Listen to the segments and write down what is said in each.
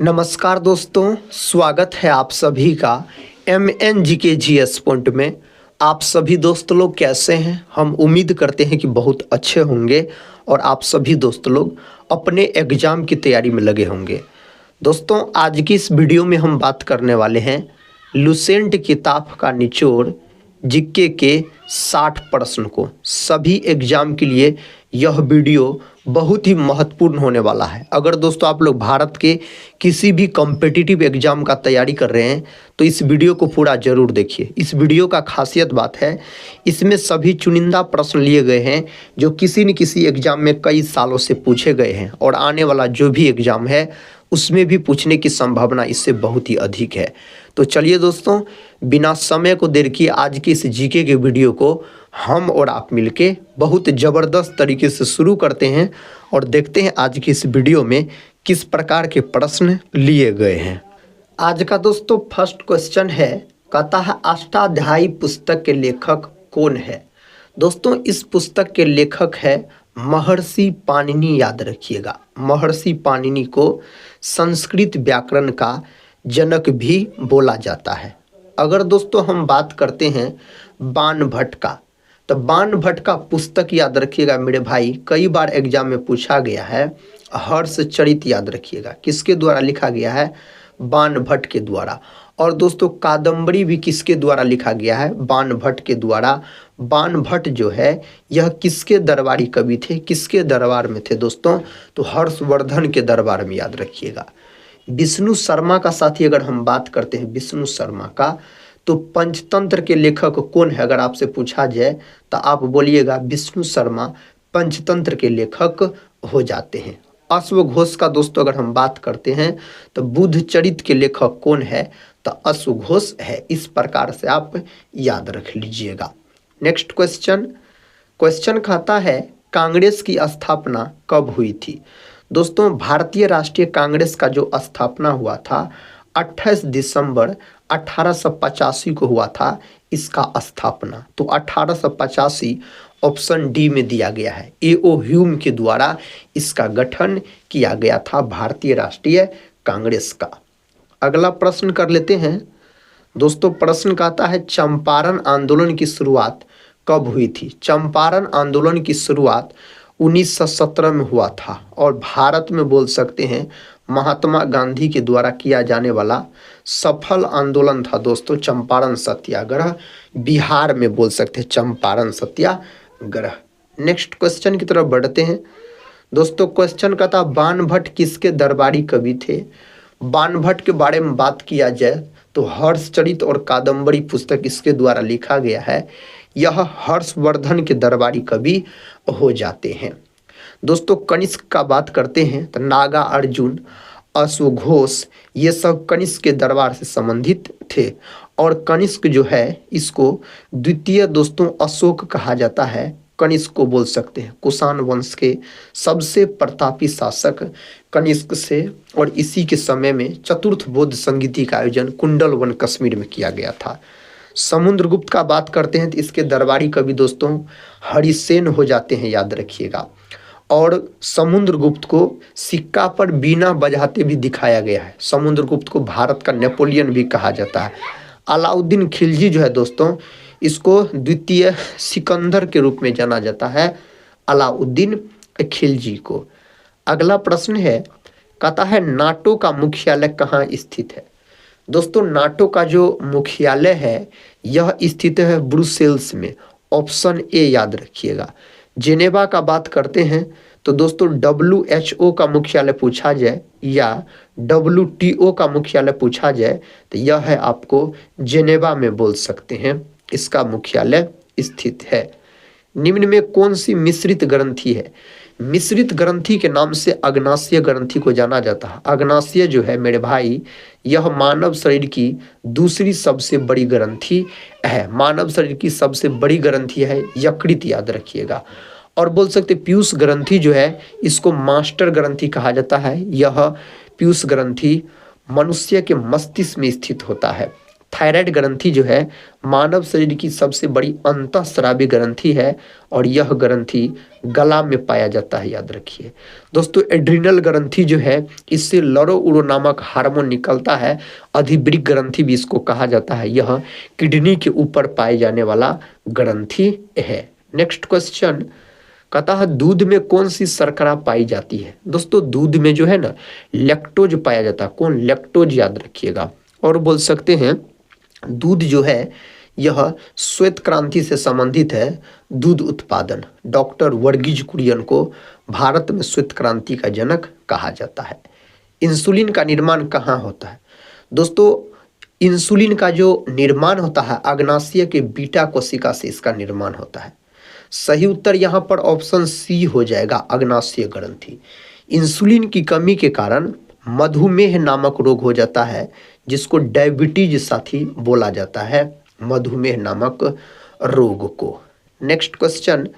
नमस्कार दोस्तों, स्वागत है आप सभी का MNGK पॉइंट में। आप सभी दोस्त लोग कैसे हैं? हम उम्मीद करते हैं कि बहुत अच्छे होंगे और आप सभी दोस्त लोग अपने एग्ज़ाम की तैयारी में लगे होंगे। दोस्तों, आज की इस वीडियो में हम बात करने वाले हैं लुसेंट किताब का निचोड़ जीके के 60 प्रश्न को। सभी एग्ज़ाम के लिए यह वीडियो बहुत ही महत्वपूर्ण होने वाला है। अगर दोस्तों आप लोग भारत के किसी भी कॉम्पिटिटिव एग्ज़ाम का तैयारी कर रहे हैं तो इस वीडियो को पूरा ज़रूर देखिए। इस वीडियो का खासियत बात है, इसमें सभी चुनिंदा प्रश्न लिए गए हैं जो किसी न किसी एग्ज़ाम में कई सालों से पूछे गए हैं और आने वाला जो भी एग्ज़ाम है उसमें भी पूछने की संभावना इससे बहुत ही अधिक है। तो चलिए दोस्तों, बिना समय को देर किए आज की इस जीके के वीडियो को हम और आप मिलके बहुत ज़बरदस्त तरीके से शुरू करते हैं और देखते हैं आज की इस वीडियो में किस प्रकार के प्रश्न लिए गए हैं। आज का दोस्तों फर्स्ट क्वेश्चन है, कहता है अष्टाध्यायी पुस्तक के लेखक कौन है? दोस्तों, इस पुस्तक के लेखक है महर्षि पाणिनि। याद रखिएगा, महर्षि पाणिनि को संस्कृत व्याकरण का जनक भी बोला जाता है। अगर दोस्तों हम बात करते हैं बाणभट्ट का, तो बाणभट्ट का पुस्तक याद रखिएगा मेरे भाई, कई बार एग्जाम में पूछा गया है। हर्षचरित याद रखिएगा, किसके द्वारा लिखा गया है? बाणभट्ट के द्वारा। और दोस्तों कादम्बरी भी किसके द्वारा लिखा गया है? बाणभट्ट के द्वारा। बाणभट्ट जो है यह किसके दरबारी कवि थे? किसके दरबार में थे दोस्तों? तो हर्षवर्धन के दरबार में। याद रखिएगा। विष्णु शर्मा का साथी अगर हम बात करते हैं विष्णु शर्मा का, तो पंचतंत्र के लेखक कौन है? अगर आपसे पूछा जाए तो आप बोलिएगा विष्णु शर्मा पंचतंत्र के लेखक हो जाते हैं। अश्वघोष का दोस्तों अगर हम बात करते हैं तो बुद्धचरित के लेखक कौन है? तो अश्वघोष है। इस प्रकार से आप याद रख लीजिएगा। नेक्स्ट क्वेश्चन कहता है कांग्रेस की स्थापना कब हुई थी? दोस्तों, भारतीय राष्ट्रीय कांग्रेस का जो स्थापना हुआ था 28 दिसंबर 1885 को हुआ था इसका स्थापना। तो 1885 ऑप्शन डी में दिया गया है। A.O. ह्यूम के द्वारा इसका गठन किया गया था भारतीय राष्ट्रीय कांग्रेस का। अगला प्रश्न कर लेते हैं दोस्तों। प्रश्न कहता है चंपारण आंदोलन की शुरुआत कब हुई थी? चंपारण आंदोलन की शुरुआत 1917 में हुआ था और भारत में बोल सकते हैं महात्मा गांधी के द्वारा किया जाने वाला सफल आंदोलन था दोस्तों चंपारण सत्याग्रह। बिहार में बोल सकते हैं चंपारण सत्याग्रह। नेक्स्ट क्वेश्चन की तरफ बढ़ते हैं दोस्तों। क्वेश्चन का था बाणभट्ट किसके दरबारी कवि थे? बाणभट्ट के बारे में बात किया जाए तो हर्षचरित और कादम्बरी पुस्तक इसके द्वारा लिखा गया है। यह हर्षवर्धन के दरबारी कवि हो जाते हैं। दोस्तों कनिष्क का बात करते हैं तो नागा अर्जुन, अश्वघोष ये सब कनिष्क के दरबार से संबंधित थे। और कनिष्क जो है इसको द्वितीय दोस्तों अशोक कहा जाता है। कनिष्क को बोल सकते हैं कुषाण वंश के सबसे प्रतापी शासक कनिष्क से। और इसी के समय में चतुर्थ बौद्ध संगीति का आयोजन कुंडलवन कश्मीर में किया गया था। समुद्रगुप्त का बात करते हैं तो इसके दरबारी कवि दोस्तों हरिसेन हो जाते हैं। याद रखिएगा। और समुद्रगुप्त को सिक्का पर बीना बजाते भी दिखाया गया है। समुद्रगुप्त को भारत का नेपोलियन भी कहा जाता है। अलाउद्दीन खिलजी जो है दोस्तों इसको द्वितीय सिकंदर के रूप में जाना जाता है, अलाउद्दीन खिलजी को। अगला प्रश्न है, कहता है नाटो का मुख्यालय कहाँ स्थित है? दोस्तों नाटो का जो मुख्यालय है यह स्थित है ब्रुसेल्स में। ऑप्शन ए याद रखिएगा। जेनेवा का बात करते हैं तो दोस्तों WHO का मुख्यालय पूछा जाए या WTO का मुख्यालय पूछा जाए तो यह है आपको जेनेवा में बोल सकते हैं इसका मुख्यालय स्थित है। निम्न में कौन सी मिश्रित ग्रंथि है? मिश्रित ग्रंथि के नाम से अग्नाशय ग्रंथि को जाना जाता है। अग्नाशय जो है मेरे भाई यह मानव शरीर की दूसरी सबसे बड़ी ग्रंथि है। मानव शरीर की सबसे बड़ी ग्रंथि है यकृत। याद रखिएगा। और बोल सकते पीयूष ग्रंथि जो है इसको मास्टर ग्रंथि कहा जाता है। यह पीयूष ग्रंथि मनुष्य के मस्तिष्क में स्थित होता है। थायराइड ग्रंथि जो है मानव शरीर की सबसे बड़ी अंतःस्रावी ग्रंथि है और यह ग्रंथि गला में पाया जाता है, याद रखिए दोस्तों। एड्रिनल ग्रंथि जो है इससे लरो उरो नामक हार्मोन निकलता है, अधिवृक्क ग्रंथि भी इसको कहा जाता है। यह किडनी के ऊपर पाए जाने वाला ग्रंथि है। नेक्स्ट क्वेश्चन कहता है दूध में कौन सी शर्करा पाई जाती है। दोस्तों दूध में जो है ना लैक्टोज पाया जाता है। कौन? लैक्टोज, याद रखिएगा। और बोल सकते हैं दूध जो है यह श्वेत क्रांति से संबंधित है। दूध उत्पादन, डॉक्टर वर्गीज कुरियन को भारत में श्वेत क्रांति का जनक कहा जाता है। इंसुलिन का निर्माण कहाँ होता है? दोस्तों इंसुलिन का जो निर्माण होता है अग्नाशय के बीटा कोशिका से इसका निर्माण होता है। सही उत्तर यहाँ पर ऑप्शन सी हो जाएगा, अग्नाशय ग्रंथि। इंसुलिन की कमी के कारण मधुमेह नामक रोग हो जाता है, जिसको डायबिटीज साथी बोला जाता है, मधुमेह नामक रोग को। नेक्स्ट क्वेश्चन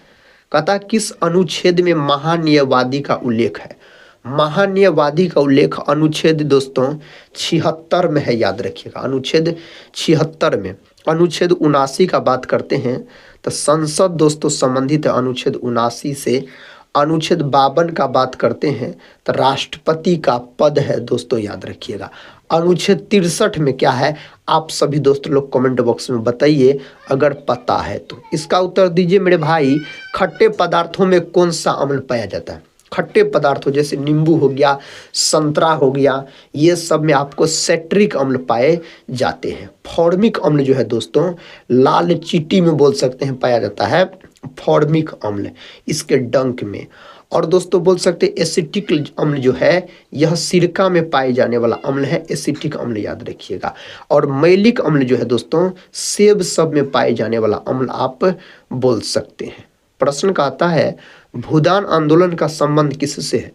कहता किस अनुच्छेद में महान्यायवादी का उल्लेख है? महान्यायवादी का उल्लेख अनुच्छेद दोस्तों 76 में है, याद रखिएगा। अनुच्छेद 76 में। अनुच्छेद 79 का बात करते हैं तो संसद दोस्तों संबंधित है अनुच्छेद 79 से। अनुच्छेद 52 का बात करते हैं तो राष्ट्रपति का पद है दोस्तों, याद रखिएगा। अनुच्छेद 63 में क्या है आप सभी दोस्तों लोग कमेंट बॉक्स में बताइए अगर पता है तो। इसका उत्तर दीजिए मेरे भाई। खट्टे पदार्थों में कौन सा अम्ल पाया जाता है? खट्टे पदार्थों जैसे नींबू हो गया, संतरा हो गया, ये सब में आपको सेट्रिक अम्ल पाए जाते हैं। फॉर्मिक अम्ल जो है दोस्तों लाल चींटी में बोल सकते हैं पाया जाता है फॉर्मिक अम्ल, इसके डंक में। और दोस्तों बोल सकते हैं एसिटिक अम्ल जो है यह सिरका में पाए जाने वाला अम्ल है, एसिटिक अम्ल, याद रखिएगा। और मैलिक अम्ल जो है दोस्तों सेब सब में पाए जाने वाला अम्ल आप बोल सकते हैं। प्रश्न का आता है भूदान आंदोलन का संबंध किससे है?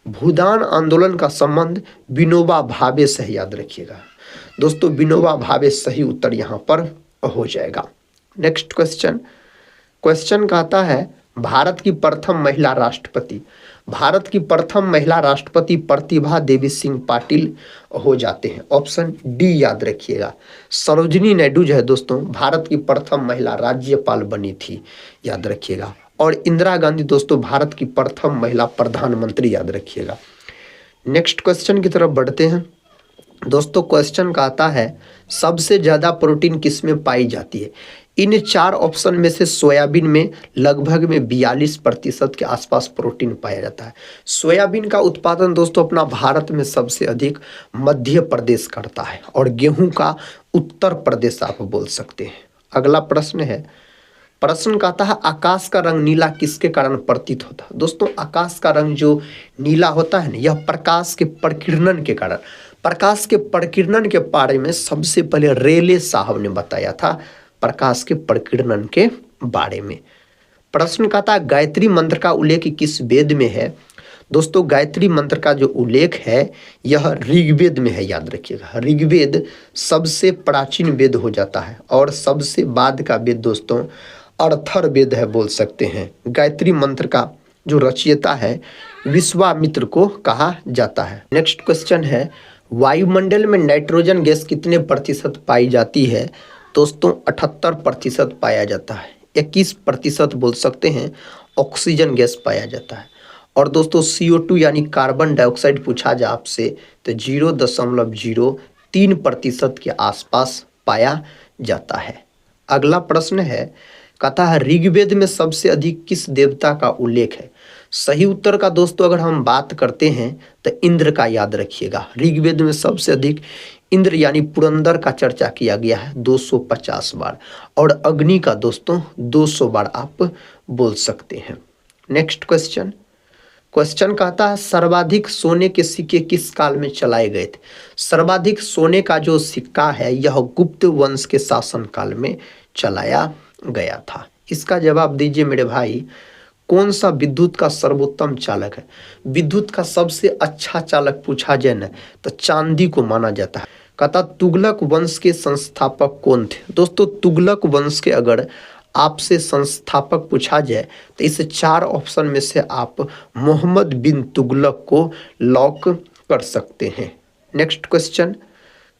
भूदान आंदोलन का संबंध विनोबा भावे से है, याद रखिएगा दोस्तों। विनोबा भावे सही उत्तर यहाँ पर हो जाएगा। Next question. क्वेश्चन कहता है भारत की प्रथम महिला राष्ट्रपति। भारत की प्रथम महिला राष्ट्रपति प्रतिभा देवी सिंह पाटिल हो जाते हैं। ऑप्शन डी याद रखिएगा। सरोजिनी नायडू जो है दोस्तों भारत की प्रथम महिला राज्यपाल बनी थी, याद रखिएगा। और इंदिरा गांधी दोस्तों भारत की प्रथम महिला प्रधानमंत्री, याद रखिएगा। नेक्स्ट क्वेश्चन की तरफ बढ़ते हैं दोस्तों। क्वेश्चन का आता है सबसे ज्यादा प्रोटीन किस में पाई जाती है? इन 4 ऑप्शन में से सोयाबीन में लगभग में 42% के आसपास प्रोटीन पाया जाता है। सोयाबीन का उत्पादन दोस्तों अपना भारत में सबसे अधिक मध्य प्रदेश करता है और गेहूं का उत्तर प्रदेश आप बोल सकते हैं। अगला प्रश्न है। प्रश्न कहता है आकाश का रंग नीला किसके कारण प्रतीत होता है? दोस्तों आकाश का रंग जो नीला होता है ना यह प्रकाश के प्रकीर्णन के कारण। प्रकाश के प्रकीर्णन के बारे में सबसे पहले रेले साहब ने बताया था, प्रकाश के प्रकीर्णन के बारे में। प्रश्न कहता है गायत्री मंत्र का उल्लेख किस वेद में है? दोस्तों गायत्री मंत्र का जो उल्लेख है यह ऋग्वेद में है, याद रखिएगा। ऋग्वेद सबसे प्राचीन वेद हो जाता है और सबसे बाद का वेद दोस्तों अर्थर्वेद है, बोल सकते हैं। गायत्री मंत्र का जो रचयिता है विश्वामित्र को कहा जाता है। नेक्स्ट क्वेश्चन है वायुमंडल में नाइट्रोजन गैस कितने प्रतिशत पाई जाती है? दोस्तों 78% पाया जाता है। 21% बोल सकते हैं ऑक्सीजन गैस पाया जाता है। और दोस्तों CO2 यानी कार्बन डाइऑक्साइड पूछा जाए आपसे तो 0.03% के आसपास पाया जाता है। अगला प्रश्न है कहता है ऋग्वेद में सबसे अधिक किस देवता का उल्लेख है? सही उत्तर का दोस्तों अगर हम बात करते हैं तो इंद्र का, याद रखिएगा। ऋग्वेद में सबसे अधिक इंद्र यानी पुरंदर का चर्चा किया गया है 250 बार और अग्नि का दोस्तों 200 बार आप बोल सकते हैं। Next question. क्वेश्चन कहता है सर्वाधिक सोने के सिक्के किस काल में चलाए गए थे? सर्वाधिक सोने का जो सिक्का है यह गुप्त वंश के शासन काल में चलाया गया था। इसका जवाब दीजिए मेरे भाई। कौन सा विद्युत का सर्वोत्तम चालक है? विद्युत का सबसे अच्छा चालक पूछा जाए न तो चांदी को माना जाता है। कहता तुगलक वंश के संस्थापक कौन थे? दोस्तों तुगलक वंश के अगर आपसे संस्थापक पूछा जाए तो इस 4 ऑप्शन में से आप मोहम्मद बिन तुगलक को लॉक कर सकते हैं। Next question.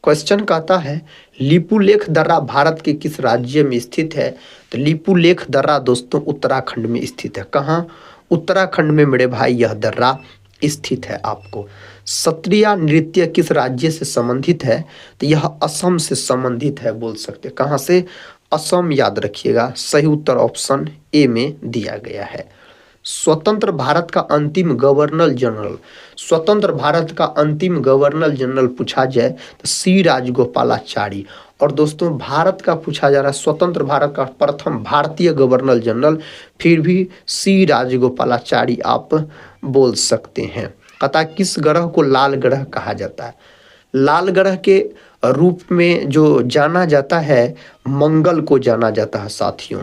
क्वेश्चन कहता है लिपुलेख दर्रा भारत के किस राज्य में स्थित है? तो लिपुलेख दर्रा दोस्तों उत्तराखंड में स्थित है। कहाँ? उत्तराखंड में मेरे भाई यह दर्रा स्थित है। आपको सत्रिया नृत्य किस राज्य से संबंधित है? तो यह असम से संबंधित है बोल सकते हैं। कहाँ से? असम याद रखिएगा। सही उत्तर ऑप्शन ए में दिया गया है। स्वतंत्र भारत का अंतिम गवर्नर जनरल, स्वतंत्र भारत का अंतिम गवर्नर जनरल पूछा जाए तो सी राजगोपालाचारी। और दोस्तों भारत का पूछा जा रहा है, स्वतंत्र भारत का प्रथम भारतीय गवर्नर जनरल, फिर भी सी राजगोपालाचारी आप बोल सकते हैं। कथा किस ग्रह को लाल ग्रह कहा जाता है? लाल ग्रह के रूप में जो जाना जाता है मंगल को जाना जाता है साथियों।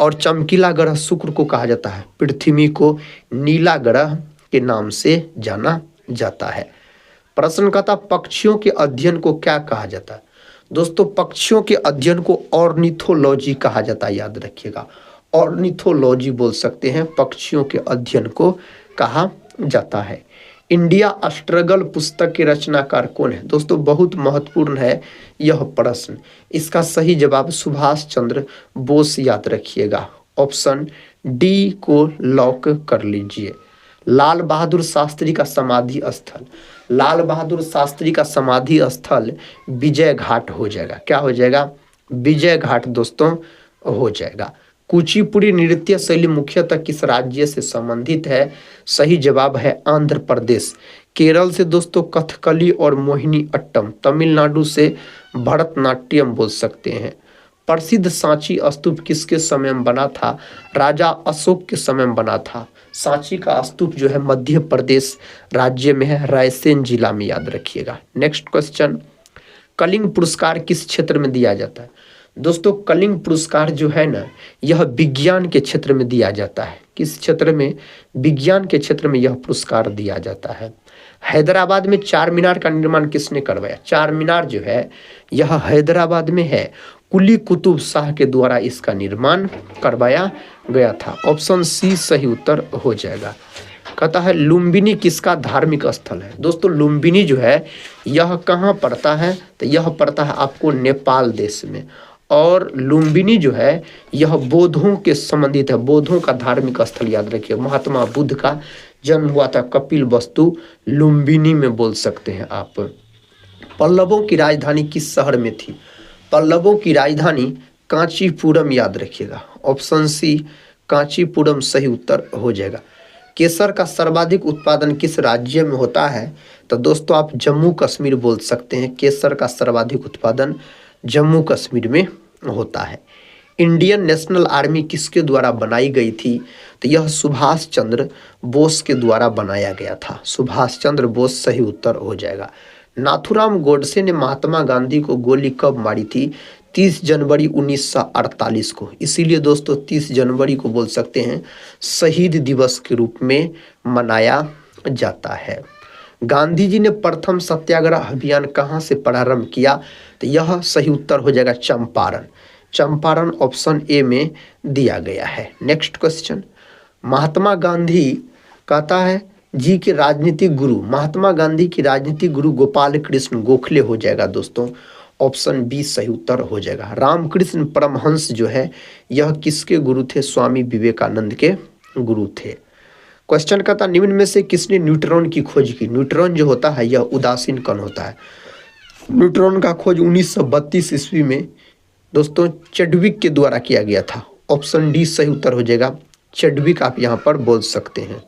और चमकीला ग्रह शुक्र को कहा जाता है। पृथ्वी को नीला ग्रह के नाम से जाना जाता है। प्रश्न कहता पक्षियों के अध्ययन को क्या कहा जाता है? दोस्तों पक्षियों के अध्ययन को ऑर्निथोलॉजी कहा जाता है, याद रखिएगा। ऑर्निथोलॉजी बोल सकते हैं, पक्षियों के अध्ययन को कहा जाता है। इंडिया स्ट्रगल पुस्तक के रचनाकार कौन है? दोस्तों बहुत महत्वपूर्ण है यह प्रश्न। इसका सही जवाब सुभाष चंद्र बोस, याद रखिएगा। ऑप्शन डी को लॉक कर लीजिए। लाल बहादुर शास्त्री का समाधि स्थल, लाल बहादुर शास्त्री का समाधि स्थल विजय घाट हो जाएगा। क्या हो जाएगा? विजय घाट दोस्तों हो जाएगा। कुचिपुड़ी नृत्य शैली मुख्यतः किस राज्य से संबंधित है? सही जवाब है आंध्र प्रदेश। केरल से दोस्तों कथकली और मोहिनी अट्टम, तमिलनाडु से भरतनाट्यम बोल सकते हैं। प्रसिद्ध सांची स्तूप किसके समय में बना था? राजा अशोक के समय में बना था। सांची का स्तूप जो है मध्य प्रदेश राज्य में है, रायसेन जिला में, याद रखिएगा। नेक्स्ट क्वेश्चन, कलिंग पुरस्कार किस क्षेत्र में दिया जाता है? दोस्तों कलिंग पुरस्कार जो है ना यह विज्ञान के क्षेत्र में दिया जाता है। किस क्षेत्र में? विज्ञान के क्षेत्र में यह पुरस्कार दिया जाता है। हैदराबाद में चार मीनार का निर्माण किसने करवाया? चार मीनार जो है यह हैदराबाद में है, कुली कुतुब शाह के द्वारा इसका निर्माण करवाया गया था। ऑप्शन सी सही उत्तर हो जाएगा। कहता है लुम्बिनी किसका धार्मिक स्थल है? दोस्तों लुम्बिनी जो है यह कहाँ पड़ता है? तो यह पड़ता है आपको नेपाल देश में। और लुम्बिनी जो है यह बौद्धों के संबंधित है, बौद्धों का धार्मिक स्थल, याद रखिए। महात्मा बुद्ध का जन्म हुआ था कपिल वस्तु लुम्बिनी में बोल सकते हैं आप। पल्लवों की राजधानी किस शहर में थी? पल्लवों की राजधानी कांचीपुरम, याद रखिएगा। ऑप्शन सी कांचीपुरम सही उत्तर हो जाएगा। केसर का सर्वाधिक उत्पादन किस राज्य में होता है? तो दोस्तों आप जम्मू कश्मीर बोल सकते हैं। केसर का सर्वाधिक उत्पादन जम्मू कश्मीर में होता है। इंडियन नेशनल आर्मी किसके द्वारा बनाई गई थी? तो यह सुभाष चंद्र बोस के द्वारा बनाया गया था। सुभाष चंद्र बोस सही उत्तर हो जाएगा। नाथुराम गोडसे ने महात्मा गांधी को गोली कब मारी थी? 30 जनवरी 1948 को। इसीलिए दोस्तों 30 जनवरी को बोल सकते हैं शहीद दिवस के रूप में मनाया जाता है। गांधी जी ने प्रथम सत्याग्रह अभियान कहाँ से प्रारंभ किया? तो यह सही उत्तर हो जाएगा चंपारण। चंपारण ऑप्शन ए में दिया गया है। नेक्स्ट क्वेश्चन, महात्मा गांधी कहता है जी के राजनीतिक गुरु, महात्मा गांधी की राजनीतिक गुरु गोपाल कृष्ण गोखले हो जाएगा दोस्तों। ऑप्शन बी सही उत्तर हो जाएगा। रामकृष्ण परमहंस जो है यह किसके गुरु थे? स्वामी विवेकानंद के गुरु थे। क्वेश्चन कहता निम्न में से किसने न्यूट्रॉन की खोज की? न्यूट्रॉन जो होता है यह उदासीन कण होता है। न्यूट्रॉन का खोज 1932 ईस्वी में दोस्तों चैडविक के द्वारा किया गया था। ऑप्शन डी सही उत्तर हो जाएगा। चैडविक आप यहाँ पर बोल सकते हैं।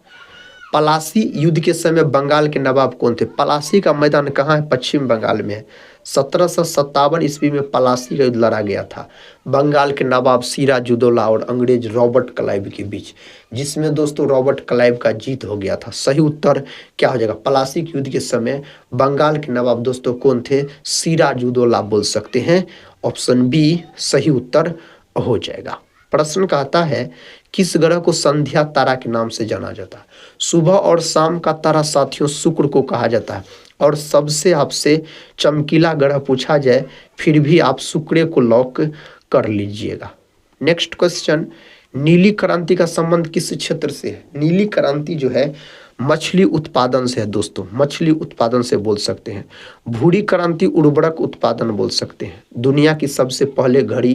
पलासी युद्ध के समय बंगाल के नवाब कौन थे? पलासी का मैदान कहाँ है? पश्चिम बंगाल में है। 1757 ईस्वी में पलासी का युद्ध लड़ा गया था बंगाल के नवाब सिराजुद्दौला और अंग्रेज रॉबर्ट क्लाइव के बीच, जिसमें दोस्तों रॉबर्ट क्लाइव का जीत हो गया था। सही उत्तर क्या हो जाएगा? पलासी के युद्ध के समय बंगाल के नवाब दोस्तों कौन थे? सिराजुद्दौला बोल सकते हैं। ऑप्शन बी सही उत्तर हो जाएगा। प्रश्न कहता है किस ग्रह को संध्या तारा के नाम से जाना जाता है? सुबह और शाम का तारा साथियों शुक्र को कहा जाता है। और सबसे आपसे चमकीला ग्रह पूछा जाए फिर भी आप शुक्र को लॉक कर लीजिएगा। नेक्स्ट क्वेश्चन, नीली क्रांति का संबंध किस क्षेत्र से है? नीली क्रांति जो है मछली उत्पादन से है दोस्तों, मछली उत्पादन से बोल सकते हैं। भूरी क्रांति उर्वरक उत्पादन बोल सकते हैं। दुनिया की सबसे पहले घड़ी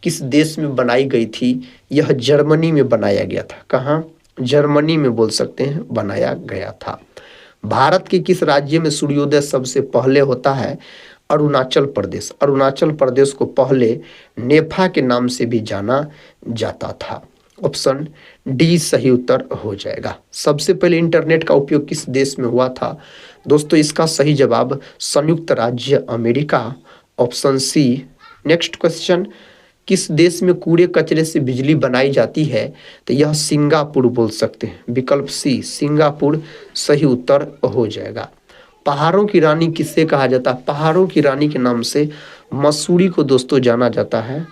किस देश में बनाई गई थी? यह जर्मनी में बनाया गया था। कहाँ? जर्मनी में बोल सकते हैं बनाया गया था। भारत के किस राज्य में सूर्योदय सबसे पहले होता है? अरुणाचल प्रदेश। अरुणाचल प्रदेश को पहले नेफा के नाम से भी जाना जाता था। ऑप्शन डी सही उत्तर हो जाएगा। सबसे पहले इंटरनेट का उपयोग किस देश में हुआ था? दोस्तों इसका सही जवाब संयुक्त राज्य अमेरिका। Option C. नेक्स्ट क्वेश्चन, किस देश में कूड़े कचरे से बिजली बनाई जाती है? तो यह सिंगापुर बोल सकते हैं। विकल्प सी सिंगापुर सही उत्तर हो जाएगा। पहाड़ों की रानी किससे कहा जाता है? पहाड़ों की रानी के नाम से मसूरी को दोस्तों जाना जाता है।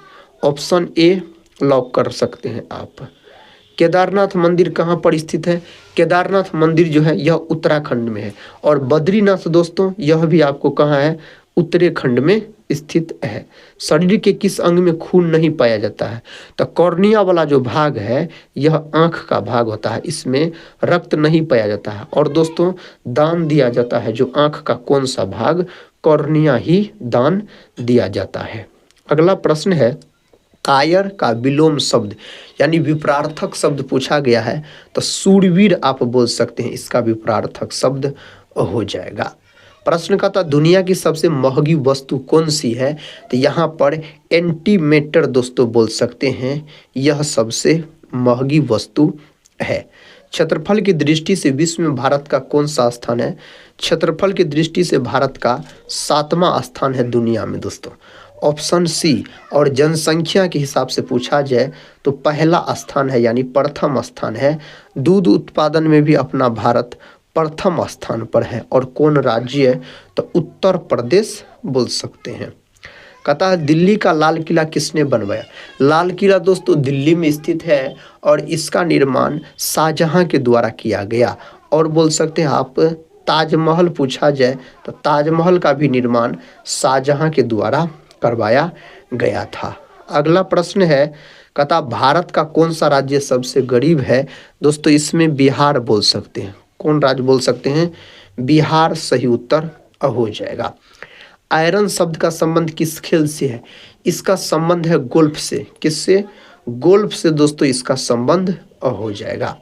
ऑप्शन ए लॉक कर सकते हैं आप। केदारनाथ मंदिर कहाँ पर स्थित है? केदारनाथ मंदिर जो है यह उत्तराखंड में है। और बद्रीनाथ दोस्तों यह भी आपको कहाँ है? उत्तराखंड में स्थित है। शरीर के किस अंग में खून नहीं पाया जाता है? तो कॉर्निया वाला जो भाग है यह आंख का भाग होता है, इसमें रक्त नहीं पाया जाता है। और दोस्तों दान दिया जाता है जो आंख का कौन सा भाग? कॉर्निया ही दान दिया जाता है। अगला प्रश्न है, कायर का विलोम शब्द यानी विपरार्थक शब्द पूछा गया है, तो शूरवीर आप बोल सकते हैं, इसका विपरार्थक शब्द हो जाएगा। प्रश्न का था दुनिया की सबसे महंगी वस्तु कौन सी है? तो यहाँ पर एंटीमेटर दोस्तों बोल सकते हैं, यह सबसे महंगी वस्तु है। क्षेत्रफल की दृष्टि से विश्व में भारत का कौन सा स्थान है? क्षेत्रफल की दृष्टि से भारत का 7वां स्थान है दुनिया में दोस्तों। Option C. और जनसंख्या के हिसाब से पूछा जाए तो पहला स्थान है यानी प्रथम स्थान है। दूध उत्पादन में भी अपना भारत प्रथम स्थान पर है। और कौन राज्य है? तो उत्तर प्रदेश बोल सकते हैं। कहता है दिल्ली का लाल किला किसने बनवाया? लाल किला दोस्तों दिल्ली में स्थित है और इसका निर्माण शाहजहां के द्वारा किया गया। और बोल सकते हैं आप ताजमहल पूछा जाए तो ताजमहल का भी निर्माण शाहजहां के द्वारा करवाया गया था। अगला प्रश्न है, कहता भारत का कौन सा राज्य सबसे गरीब है? दोस्तों इसमें बिहार बोल सकते हैं। कौन राज्य बोल सकते हैं? बिहार सही उत्तर हो जाएगा। आयरन शब्द का संबंध किस खेल से है? इसका संबंध है गोल्फ से। किससे? गोल्फ से दोस्तों इसका संबंध हो जाएगा।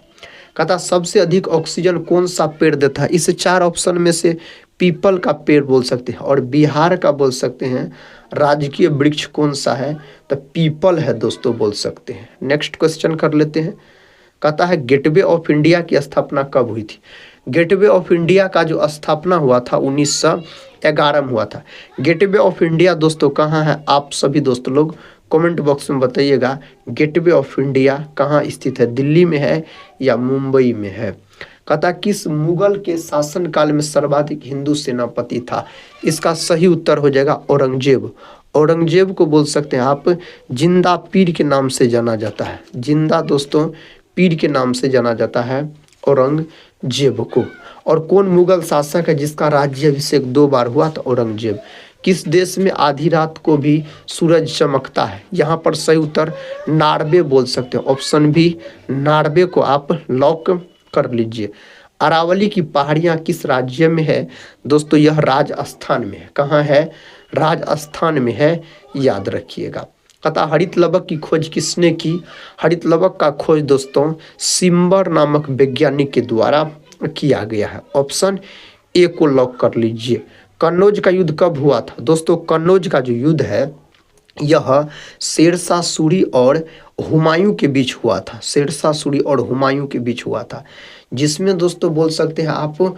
कहता सबसे अधिक ऑक्सीजन कौन सा पेड़ देता है? इस 4 ऑप्शन में से पीपल का पेड़ बोल सकते हैं। और बिहार का बोल सकते हैं राजकीय वृक्ष कौन सा है? तो पीपल है दोस्तों बोल सकते हैं। नेक्स्ट क्वेश्चन कर लेते हैं। कहता है गेटवे ऑफ इंडिया की स्थापना कब हुई थी? गेटवे ऑफ इंडिया का जो स्थापना हुआ था 1911 में हुआ था। गेटवे ऑफ इंडिया दोस्तों कहाँ है? आप सभी दोस्त लोग कमेंट बॉक्स में बताइएगा गेटवे ऑफ इंडिया कहाँ स्थित है, दिल्ली में है या मुंबई में है। कहता किस मुगल के शासनकाल में सर्वाधिक हिंदू सेनापति था? इसका सही उत्तर हो जाएगा औरंगजेब। औरंगजेब को बोल सकते हैं आप जिंदा पीर के नाम से जाना जाता है। जिंदा दोस्तों पीर के नाम से जाना जाता है औरंगजेब को। और कौन मुगल शासक है जिसका राज्याभिषेक 2 बार हुआ? तो औरंगजेब। किस देश में आधी रात को भी सूरज चमकता है? यहाँ पर सही उत्तर नॉर्वे बोल सकते हो। ऑप्शन बी नॉर्वे को आप लॉक कर लीजिए। अरावली की पहाड़ियाँ किस राज्य में है? दोस्तों यह राजस्थान में है। कहाँ है? राजस्थान में है, याद रखिएगा। कहता हरित लवक की खोज किसने की? हरित लवक का खोज दोस्तों सिम्बर नामक वैज्ञानिक के द्वारा किया गया है। ऑप्शन ए को लॉक कर लीजिए। कन्नौज का युद्ध कब हुआ था? दोस्तों कन्नौज का जो युद्ध है यह शेरशाह सूरी और हुमायूं के बीच हुआ था। शेरशाह सूरी और हुमायूं के बीच हुआ था, जिसमें दोस्तों बोल सकते हैं आप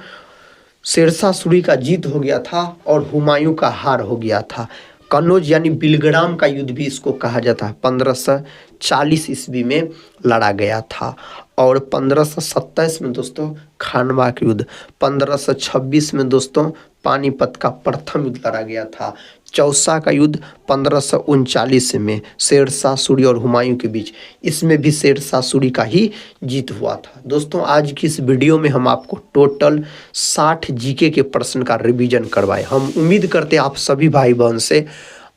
शेरशाह सूरी का जीत हो गया था और हुमायूं का हार हो गया था। कन्नौज यानी बिलग्राम का युद्ध भी इसको कहा जाता है 1540 ईस्वी में लड़ा गया था। और 1527 में दोस्तों खानवा का युद्ध, 1526 में दोस्तों पानीपत का प्रथम युद्ध लड़ा गया था। चौसा का युद्ध 1539 में शेरशाह सूरी और हुमायूं के बीच, इसमें भी शेरशाह सूरी का ही जीत हुआ था। दोस्तों आज की इस वीडियो में हम आपको टोटल 60 जीके के प्रश्न का रिवीजन करवाए। हम उम्मीद करते हैं आप सभी भाई बहन से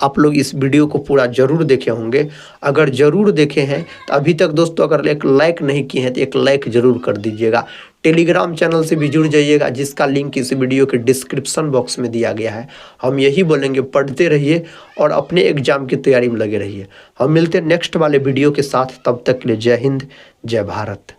आप लोग इस वीडियो को पूरा ज़रूर देखे होंगे। अगर ज़रूर देखे हैं तो अभी तक दोस्तों अगर एक लाइक नहीं किए हैं तो एक लाइक ज़रूर कर दीजिएगा। टेलीग्राम चैनल से भी जुड़ जाइएगा, जिसका लिंक इस वीडियो के डिस्क्रिप्शन बॉक्स में दिया गया है। हम यही बोलेंगे, पढ़ते रहिए और अपने एग्जाम की तैयारी में लगे रहिए। हम मिलते हैं नेक्स्ट वाले वीडियो के साथ, तब तक के लिए जय हिंद, जय भारत।